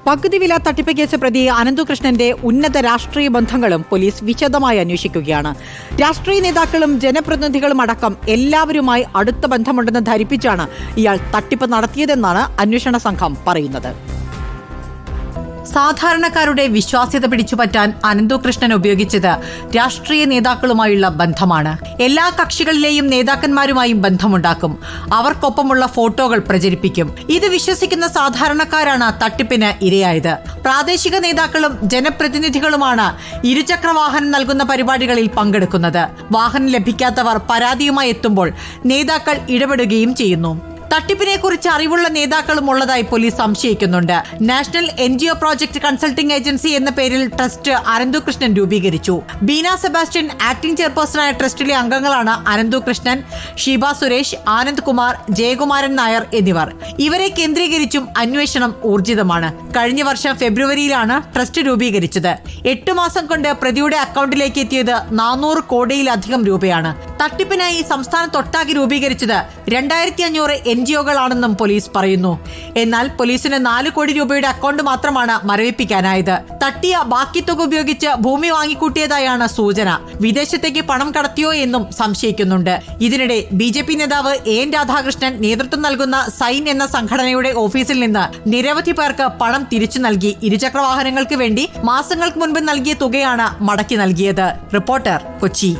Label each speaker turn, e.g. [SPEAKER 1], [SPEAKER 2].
[SPEAKER 1] പകുതി വില തട്ടിപ്പ് കേസ് പ്രതി അനന്തകൃഷ്ണന്റെ ഉന്നത രാഷ്ട്രീയ ബന്ധങ്ങളും പോലീസ് വിശദമായി അന്വേഷിക്കുകയാണ്. രാഷ്ട്രീയ നേതാക്കളും ജനപ്രതിനിധികളും അടക്കം എല്ലാവരുമായി അടുത്ത ബന്ധമുണ്ടെന്ന് ധരിപ്പിച്ചാണ് ഇയാൾ തട്ടിപ്പ് നടത്തിയതെന്നാണ് അന്വേഷണ സംഘം പറയുന്നത്. സാധാരണക്കാരുടെ വിശ്വാസ്യത പിടിച്ചുപറ്റാൻ അനന്തകൃഷ്ണൻ ഉപയോഗിച്ചത് രാഷ്ട്രീയ നേതാക്കളുമായുള്ള ബന്ധമാണ്. എല്ലാ കക്ഷികളിലെയും നേതാക്കന്മാരുമായും ബന്ധമുണ്ടാക്കും. അവർക്കൊപ്പമുള്ള ഫോട്ടോകൾ പ്രചരിപ്പിക്കും. ഇത് വിശ്വസിക്കുന്ന സാധാരണക്കാരാണ് തട്ടിപ്പിന് ഇരയായത്. പ്രാദേശിക നേതാക്കളും ജനപ്രതിനിധികളുമാണ് ഇരുചക്രവാഹനം നൽകുന്ന പരിപാടികളിൽ പങ്കെടുക്കുന്നത്. വാഹനം ലഭിക്കാത്തവർ പരാതിയുമായി എത്തുമ്പോൾ നേതാക്കൾ ഇടപെടുകയും ചെയ്യുന്നു. തട്ടിപ്പിനെ കുറിച്ച് അറിവുള്ള നേതാക്കളും ഉള്ളതായി പോലീസ് സംശയിക്കുന്നുണ്ട്. National NGO project consulting agency എന്ന പേരിൽ ട്രസ്റ്റ് അനന്തകൃഷ്ണൻ രൂപീകരിച്ചു. ബീന സെബാസ്റ്റ്യൻ ആക്ടിംഗ് ചെയർപേഴ്സണായ ട്രസ്റ്റിലെ അംഗങ്ങളാണ് അനന്തകൃഷ്ണൻ, ഷീബ സുരേഷ്, ആനന്ദ് കുമാർ, ജയകുമാരൻ നായർ എന്നിവർ. ഇവരെ കേന്ദ്രീകരിച്ചും അന്വേഷണം ഊർജിതമാണ്. കഴിഞ്ഞ വർഷം ഫെബ്രുവരിയിലാണ് ട്രസ്റ്റ് രൂപീകരിച്ചത്. 8 മാസം കൊണ്ട് പ്രതിയുടെ അക്കൗണ്ടിലേക്ക് എത്തിയത് 400 കോടിയിലധികം രൂപയാണ്. തട്ടിപ്പിനായി സംസ്ഥാനത്തൊട്ടാകെ രൂപീകരിച്ചത് 2500 NGO-കളാണെന്നും പോലീസ് പറയുന്നു. എന്നാൽ പോലീസിന് 4 കോടി രൂപയുടെ അക്കൗണ്ട് മാത്രമാണ് മരവിപ്പിക്കാനായത്. തട്ടിയ ബാക്കി തുക ഉപയോഗിച്ച് ഭൂമി വാങ്ങിക്കൂട്ടിയതായാണ് സൂചന. വിദേശത്തേക്ക് പണം കടത്തിയോ എന്നും സംശയിക്കുന്നുണ്ട്. ഇതിനിടെ BJP നേതാവ് AN രാധാകൃഷ്ണൻ നേതൃത്വം നൽകുന്ന സൈൻ എന്ന സംഘടനയുടെ ഓഫീസിൽ നിന്ന് നിരവധി പേർക്ക് പണം തിരിച്ചു നൽകി. ഇരുചക്രവാഹനങ്ങൾക്ക് വേണ്ടി മാസങ്ങൾക്ക് മുൻപ് നൽകിയ തുകയാണ് മടക്കി നൽകിയത്. റിപ്പോർട്ടർ, കൊച്ചി.